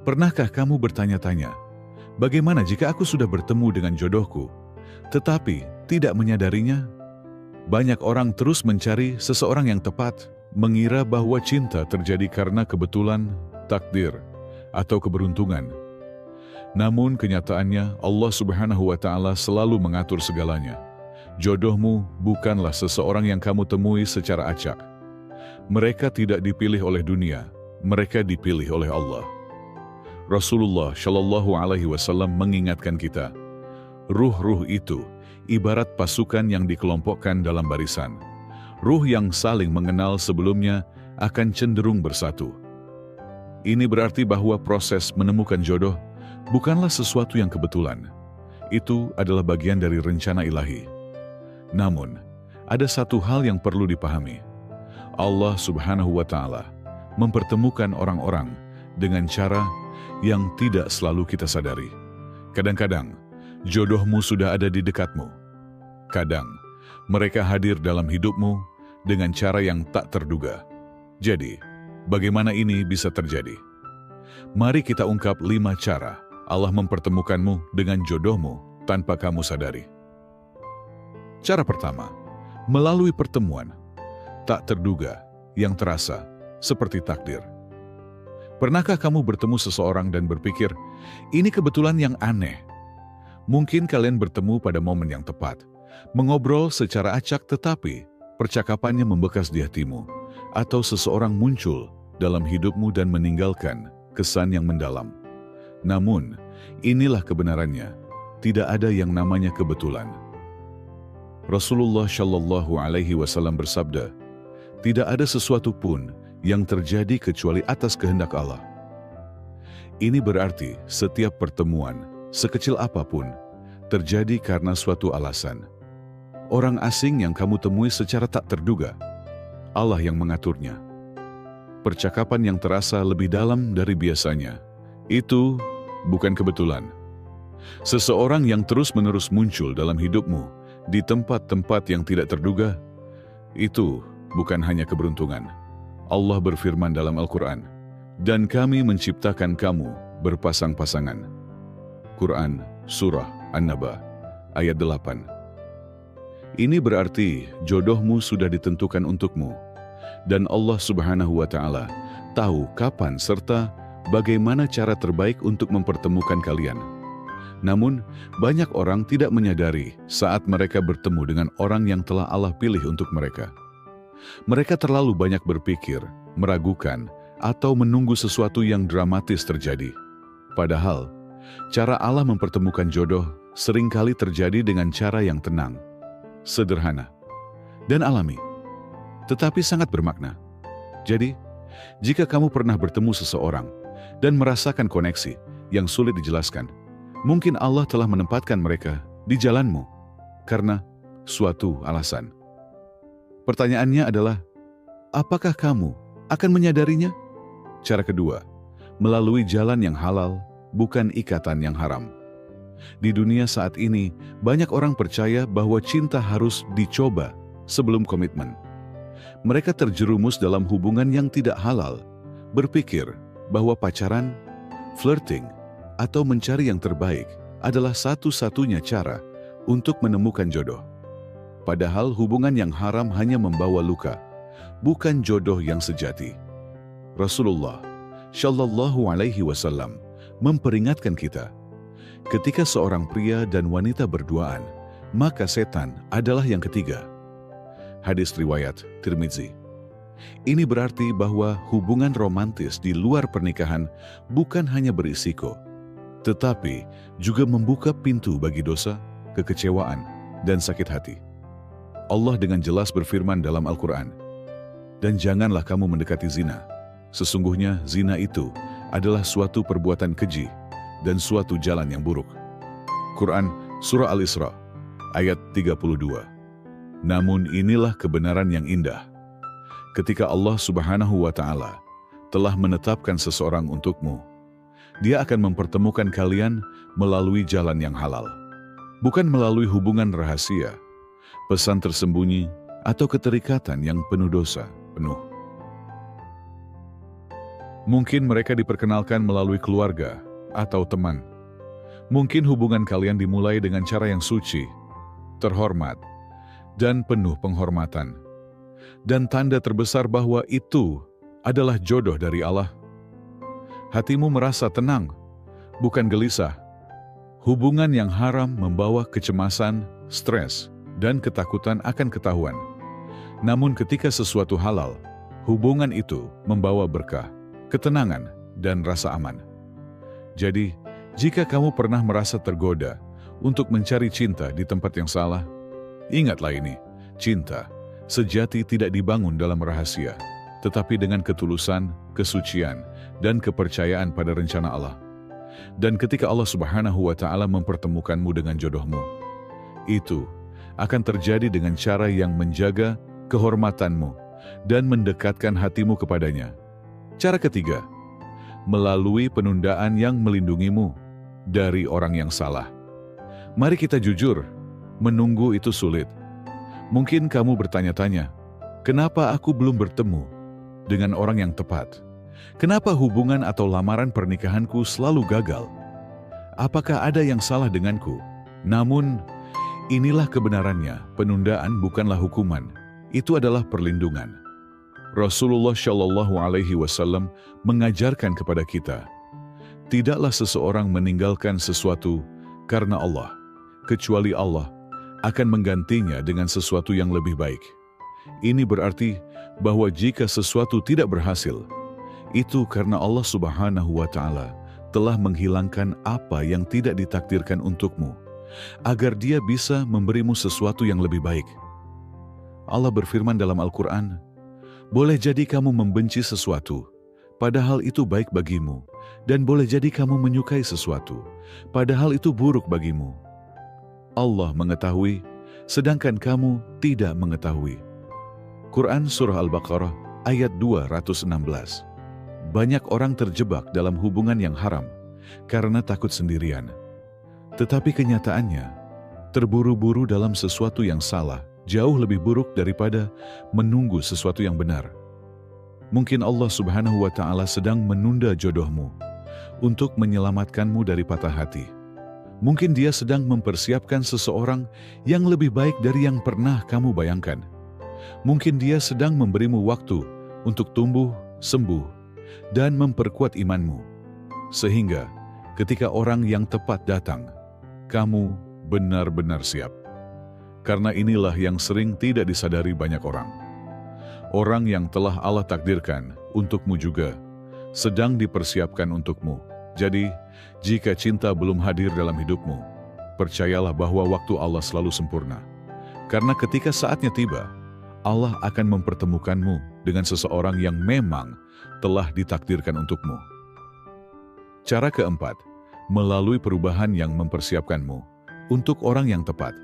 Pernahkah kamu bertanya-tanya, bagaimana jika aku sudah bertemu dengan jodohku, tetapi tidak menyadarinya? Banyak orang terus mencari seseorang yang tepat, mengira bahwa cinta terjadi karena kebetulan, takdir, atau keberuntungan. Namun kenyataannya Allah Subhanahu wa Ta'ala selalu mengatur segalanya. Jodohmu bukanlah seseorang yang kamu temui secara acak. Mereka tidak dipilih oleh dunia, mereka dipilih oleh Allah. Rasulullah Shallallahu Alaihi Wasallam mengingatkan kita, ruh-ruh itu ibarat pasukan yang dikelompokkan dalam barisan. Ruh yang saling mengenal sebelumnya akan cenderung bersatu. Ini berarti bahwa proses menemukan jodoh bukanlah sesuatu yang kebetulan. Itu adalah bagian dari rencana ilahi. Namun, ada satu hal yang perlu dipahami. Allah Subhanahu wa Ta'ala mempertemukan orang-orang dengan cara yang tidak selalu kita sadari. Kadang-kadang, jodohmu sudah ada di dekatmu. Kadang, mereka hadir dalam hidupmu dengan cara yang tak terduga. Jadi, bagaimana ini bisa terjadi? Mari kita ungkap 5 cara Allah mempertemukanmu dengan jodohmu tanpa kamu sadari. Cara pertama, melalui pertemuan tak terduga yang terasa seperti takdir. Pernahkah kamu bertemu seseorang dan berpikir, ini kebetulan yang aneh? Mungkin kalian bertemu pada momen yang tepat, mengobrol secara acak tetapi percakapannya membekas di hatimu, atau seseorang muncul dalam hidupmu dan meninggalkan kesan yang mendalam. Namun, inilah kebenarannya, tidak ada yang namanya kebetulan. Rasulullah Shallallahu Alaihi Wasallam bersabda, tidak ada sesuatu pun yang terjadi kecuali atas kehendak Allah. Ini berarti setiap pertemuan, sekecil apapun, terjadi karena suatu alasan. Orang asing yang kamu temui secara tak terduga, Allah yang mengaturnya. Percakapan yang terasa lebih dalam dari biasanya, itu bukan kebetulan. Seseorang yang terus-menerus muncul dalam hidupmu di tempat-tempat yang tidak terduga, itu bukan hanya keberuntungan. Allah berfirman dalam Al-Quran, dan kami menciptakan kamu berpasang-pasangan. Quran, Surah An-Naba, ayat 8. Ini berarti jodohmu sudah ditentukan untukmu, dan Allah Subhanahu wa Ta'ala tahu kapan serta bagaimana cara terbaik untuk mempertemukan kalian. Namun, banyak orang tidak menyadari saat mereka bertemu dengan orang yang telah Allah pilih untuk mereka. Mereka terlalu banyak berpikir, meragukan, atau menunggu sesuatu yang dramatis terjadi. Padahal, cara Allah mempertemukan jodoh seringkali terjadi dengan cara yang tenang, sederhana, dan alami, tetapi sangat bermakna. Jadi, jika kamu pernah bertemu seseorang dan merasakan koneksi yang sulit dijelaskan, mungkin Allah telah menempatkan mereka di jalanmu karena suatu alasan. Pertanyaannya adalah, apakah kamu akan menyadarinya? Cara kedua, melalui jalan yang halal, bukan ikatan yang haram. Di dunia saat ini, banyak orang percaya bahwa cinta harus dicoba sebelum komitmen. Mereka terjerumus dalam hubungan yang tidak halal, berpikir bahwa pacaran, flirting, atau mencari yang terbaik adalah satu-satunya cara untuk menemukan jodoh. Padahal hubungan yang haram hanya membawa luka, bukan jodoh yang sejati. Rasulullah Shallallahu Alaihi Wasallam memperingatkan kita, ketika seorang pria dan wanita berduaan, maka setan adalah yang ketiga. Hadis riwayat Tirmizi. Ini berarti bahwa hubungan romantis di luar pernikahan bukan hanya berisiko, tetapi juga membuka pintu bagi dosa, kekecewaan, dan sakit hati. Allah dengan jelas berfirman dalam Al-Quran, dan janganlah kamu mendekati zina. Sesungguhnya zina itu adalah suatu perbuatan keji dan suatu jalan yang buruk. Quran, Surah Al-Isra, ayat 32. Namun inilah kebenaran yang indah. Ketika Allah Subhanahu wa Ta'ala telah menetapkan seseorang untukmu, Dia akan mempertemukan kalian melalui jalan yang halal, bukan melalui hubungan rahasia, pesan tersembunyi, atau keterikatan yang penuh dosa. Mungkin mereka diperkenalkan melalui keluarga atau teman. Mungkin hubungan kalian dimulai dengan cara yang suci, terhormat, dan penuh penghormatan. Dan tanda terbesar bahwa itu adalah jodoh dari Allah. Hatimu merasa tenang, bukan gelisah. Hubungan yang haram membawa kecemasan, stres, dan ketakutan akan ketahuan. Namun ketika sesuatu halal, hubungan itu membawa berkah, ketenangan, dan rasa aman. Jadi, jika kamu pernah merasa tergoda untuk mencari cinta di tempat yang salah, ingatlah ini, cinta sejati tidak dibangun dalam rahasia, tetapi dengan ketulusan, kesucian, dan kepercayaan pada rencana Allah. Dan ketika Allah Subhanahu wa Ta'ala mempertemukanmu dengan jodohmu, itu akan terjadi dengan cara yang menjaga kehormatanmu dan mendekatkan hatimu kepadanya. Cara ketiga, melalui penundaan yang melindungimu dari orang yang salah. Mari kita jujur, menunggu itu sulit. Mungkin kamu bertanya-tanya, kenapa aku belum bertemu dengan orang yang tepat? Kenapa hubungan atau lamaran pernikahanku selalu gagal? Apakah ada yang salah denganku? Namun, inilah kebenarannya, penundaan bukanlah hukuman, itu adalah perlindungan. Rasulullah Shallallahu Alaihi Wasallam mengajarkan kepada kita, tidaklah seseorang meninggalkan sesuatu karena Allah, kecuali Allah akan menggantinya dengan sesuatu yang lebih baik. Ini berarti bahwa jika sesuatu tidak berhasil, itu karena Allah Subhanahu wa Ta'ala telah menghilangkan apa yang tidak ditakdirkan untukmu, agar Dia bisa memberimu sesuatu yang lebih baik. Allah berfirman dalam Al-Quran, boleh jadi kamu membenci sesuatu, padahal itu baik bagimu, dan boleh jadi kamu menyukai sesuatu, padahal itu buruk bagimu. Allah mengetahui, sedangkan kamu tidak mengetahui. Quran Surah Al-Baqarah ayat 216. Banyak orang terjebak dalam hubungan yang haram karena takut sendirian. Tetapi kenyataannya, terburu-buru dalam sesuatu yang salah jauh lebih buruk daripada menunggu sesuatu yang benar. Mungkin Allah Subhanahu wa Ta'ala sedang menunda jodohmu untuk menyelamatkanmu dari patah hati. Mungkin Dia sedang mempersiapkan seseorang yang lebih baik dari yang pernah kamu bayangkan. Mungkin Dia sedang memberimu waktu untuk tumbuh, sembuh, dan memperkuat imanmu. Sehingga ketika orang yang tepat datang, kamu benar-benar siap. Karena inilah yang sering tidak disadari banyak orang. Orang yang telah Allah takdirkan untukmu juga sedang dipersiapkan untukmu. Jadi, jika cinta belum hadir dalam hidupmu, percayalah bahwa waktu Allah selalu sempurna. Karena ketika saatnya tiba, Allah akan mempertemukanmu dengan seseorang yang memang telah ditakdirkan untukmu. Cara keempat, melalui perubahan yang mempersiapkanmu untuk orang yang tepat.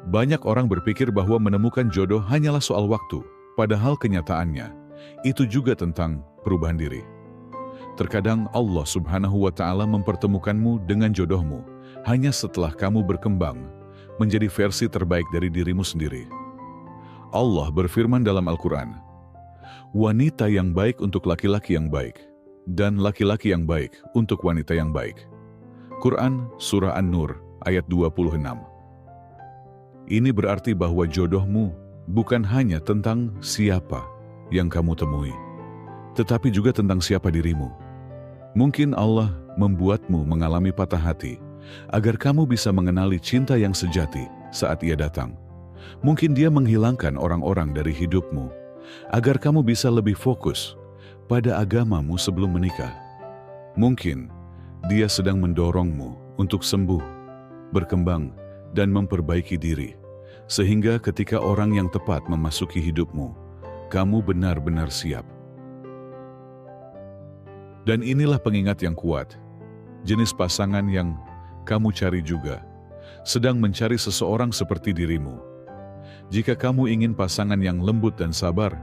Banyak orang berpikir bahwa menemukan jodoh hanyalah soal waktu, padahal kenyataannya itu juga tentang perubahan diri. Terkadang Allah Subhanahu wa Ta'ala mempertemukanmu dengan jodohmu hanya setelah kamu berkembang menjadi versi terbaik dari dirimu sendiri. Allah berfirman dalam Al-Quran, wanita yang baik untuk laki-laki yang baik, dan laki-laki yang baik untuk wanita yang baik. Quran Surah An-Nur ayat 26. Ini berarti bahwa jodohmu bukan hanya tentang siapa yang kamu temui, tetapi juga tentang siapa dirimu. Mungkin Allah membuatmu mengalami patah hati, agar kamu bisa mengenali cinta yang sejati saat Ia datang. Mungkin Dia menghilangkan orang-orang dari hidupmu, agar kamu bisa lebih fokus pada agamamu sebelum menikah. Mungkin Dia sedang mendorongmu untuk sembuh, berkembang, dan memperbaiki diri, sehingga ketika orang yang tepat memasuki hidupmu, kamu benar-benar siap. Dan inilah pengingat yang kuat, jenis pasangan yang kamu cari juga, sedang mencari seseorang seperti dirimu. Jika kamu ingin pasangan yang lembut dan sabar,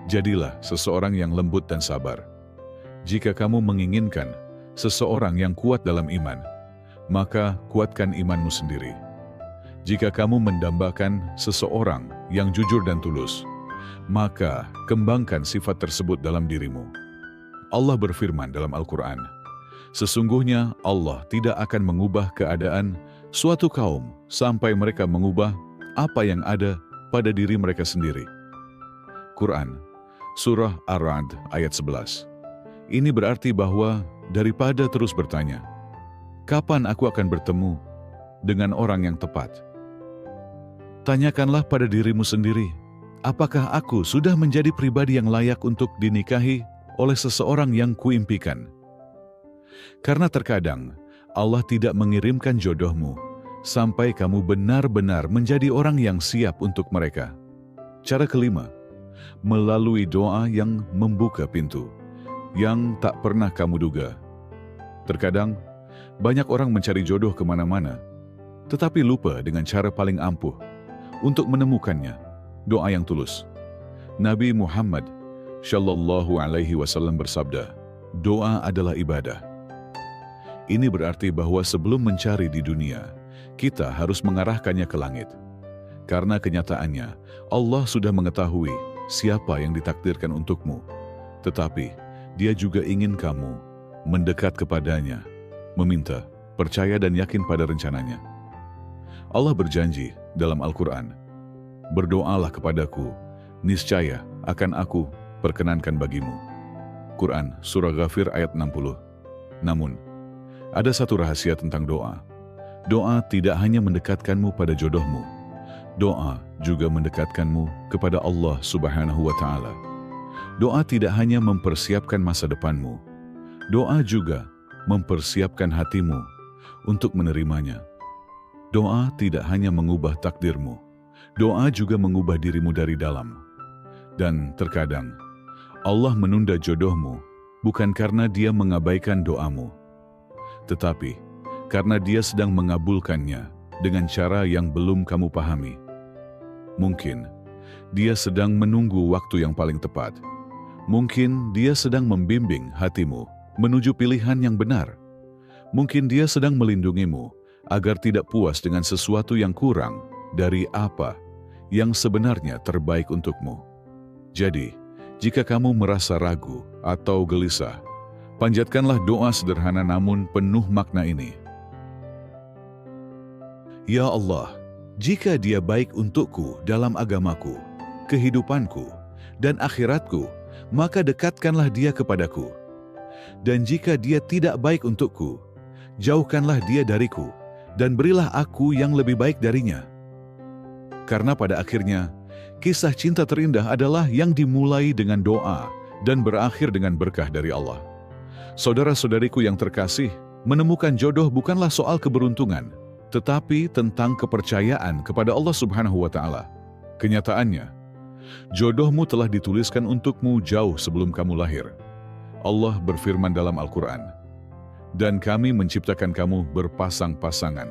jadilah seseorang yang lembut dan sabar. Jika kamu menginginkan seseorang yang kuat dalam iman, maka kuatkan imanmu sendiri. Jika kamu mendambakan seseorang yang jujur dan tulus, maka kembangkan sifat tersebut dalam dirimu. Allah berfirman dalam Al-Quran, sesungguhnya Allah tidak akan mengubah keadaan suatu kaum sampai mereka mengubah apa yang ada pada diri mereka sendiri. Quran, Surah Ar-Ra'd ayat 11. Ini berarti bahwa daripada terus bertanya, kapan aku akan bertemu dengan orang yang tepat? Tanyakanlah pada dirimu sendiri, apakah aku sudah menjadi pribadi yang layak untuk dinikahi oleh seseorang yang kuimpikan? Karena terkadang Allah tidak mengirimkan jodohmu sampai kamu benar-benar menjadi orang yang siap untuk mereka. Cara kelima, melalui doa yang membuka pintu yang tak pernah kamu duga. Terkadang, banyak orang mencari jodoh kemana-mana, tetapi lupa dengan cara paling ampuh untuk menemukannya, doa yang tulus. Nabi Muhammad Shallallahu Alaihi Wasallam bersabda, doa adalah ibadah. Ini berarti bahwa sebelum mencari di dunia, kita harus mengarahkannya ke langit. Karena kenyataannya, Allah sudah mengetahui siapa yang ditakdirkan untukmu. Tetapi, Dia juga ingin kamu mendekat kepadanya, meminta, percaya dan yakin pada rencananya. Allah berjanji dalam Al-Quran, berdoalah kepadaku, niscaya akan aku perkenankan bagimu. Quran, Surah Ghafir ayat 60. Namun, ada satu rahasia tentang doa. Doa tidak hanya mendekatkanmu pada jodohmu. Doa juga mendekatkanmu kepada Allah Subhanahu wa Ta'ala. Doa tidak hanya mempersiapkan masa depanmu. Doa juga mempersiapkan hatimu untuk menerimanya. Doa tidak hanya mengubah takdirmu. Doa juga mengubah dirimu dari dalam. Dan terkadang, Allah menunda jodohmu bukan karena Dia mengabaikan doamu, tetapi karena Dia sedang mengabulkannya dengan cara yang belum kamu pahami. Mungkin Dia sedang menunggu waktu yang paling tepat. Mungkin Dia sedang membimbing hatimu menuju pilihan yang benar. Mungkin Dia sedang melindungimu agar tidak puas dengan sesuatu yang kurang dari apa yang sebenarnya terbaik untukmu. Jadi, jika kamu merasa ragu atau gelisah, panjatkanlah doa sederhana namun penuh makna ini. Ya Allah, jika Dia baik untukku dalam agamaku, kehidupanku, dan akhiratku, maka dekatkanlah Dia kepadaku. Dan jika Dia tidak baik untukku, jauhkanlah Dia dariku, dan berilah aku yang lebih baik darinya. Karena pada akhirnya, kisah cinta terindah adalah yang dimulai dengan doa dan berakhir dengan berkah dari Allah. Saudara-saudariku yang terkasih, menemukan jodoh bukanlah soal keberuntungan, tetapi tentang kepercayaan kepada Allah Subhanahu wa Ta'ala. Kenyataannya, jodohmu telah dituliskan untukmu jauh sebelum kamu lahir. Allah berfirman dalam Al-Quran, dan kami menciptakan kamu berpasang-pasangan.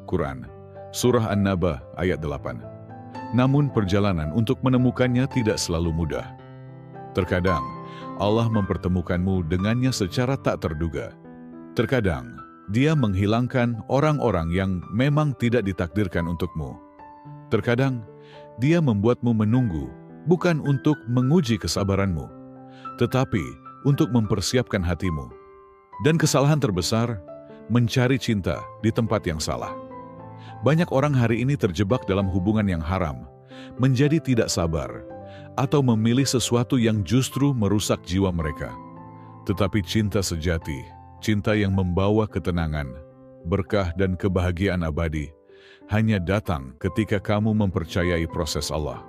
Quran, Surah An-Naba ayat 8. Namun perjalanan untuk menemukannya tidak selalu mudah. Terkadang, Allah mempertemukanmu dengannya secara tak terduga. Terkadang, Dia menghilangkan orang-orang yang memang tidak ditakdirkan untukmu. Terkadang, Dia membuatmu menunggu, bukan untuk menguji kesabaranmu, tetapi untuk mempersiapkan hatimu. Dan kesalahan terbesar, mencari cinta di tempat yang salah. Banyak orang hari ini terjebak dalam hubungan yang haram, menjadi tidak sabar, atau memilih sesuatu yang justru merusak jiwa mereka. Tetapi cinta sejati, cinta yang membawa ketenangan, berkah dan kebahagiaan abadi, hanya datang ketika kamu mempercayai proses Allah.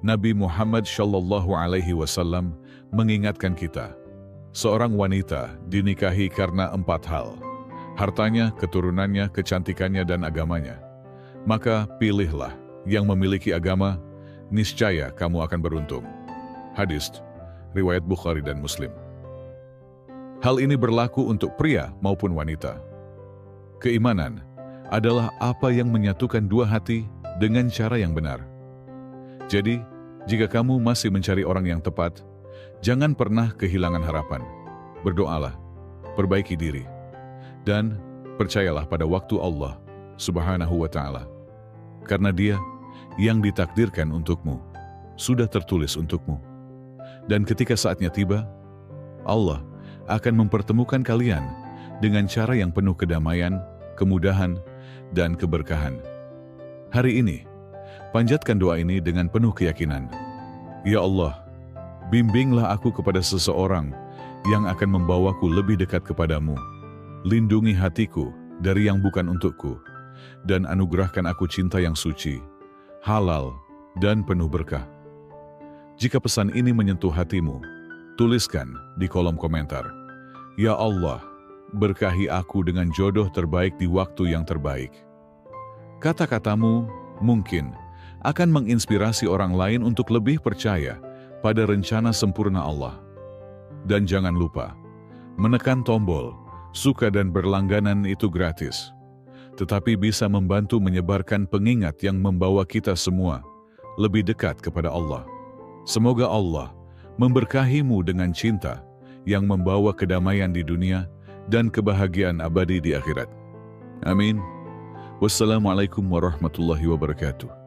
Nabi Muhammad Shallallahu Alaihi Wasallam mengingatkan kita, seorang wanita dinikahi karena 4 hal: hartanya, keturunannya, kecantikannya, dan agamanya. Maka pilihlah yang memiliki agama, niscaya kamu akan beruntung. Hadis riwayat Bukhari dan Muslim. Hal ini berlaku untuk pria maupun wanita. Keimanan adalah apa yang menyatukan dua hati dengan cara yang benar. Jadi, jika kamu masih mencari orang yang tepat, jangan pernah kehilangan harapan. Berdoalah, perbaiki diri, dan percayalah pada waktu Allah Subhanahu wa Ta'ala. Karena Dia yang ditakdirkan untukmu sudah tertulis untukmu. Dan ketika saatnya tiba, Allah akan mempertemukan kalian dengan cara yang penuh kedamaian, kemudahan, dan keberkahan. Hari ini, panjatkan doa ini dengan penuh keyakinan. Ya Allah, bimbinglah aku kepada seseorang yang akan membawaku lebih dekat kepadamu. Lindungi hatiku dari yang bukan untukku, dan anugerahkan aku cinta yang suci, halal, dan penuh berkah. Jika pesan ini menyentuh hatimu, tuliskan di kolom komentar. Ya Allah, berkahi aku dengan jodoh terbaik di waktu yang terbaik. Kata-katamu mungkin akan menginspirasi orang lain untuk lebih percaya pada rencana sempurna Allah. Dan jangan lupa, menekan tombol suka dan berlangganan itu gratis, tetapi bisa membantu menyebarkan pengingat yang membawa kita semua lebih dekat kepada Allah. Semoga Allah memberkahimu dengan cinta yang membawa kedamaian di dunia dan kebahagiaan abadi di akhirat. Amin. Wassalamualaikum warahmatullahi wabarakatuh.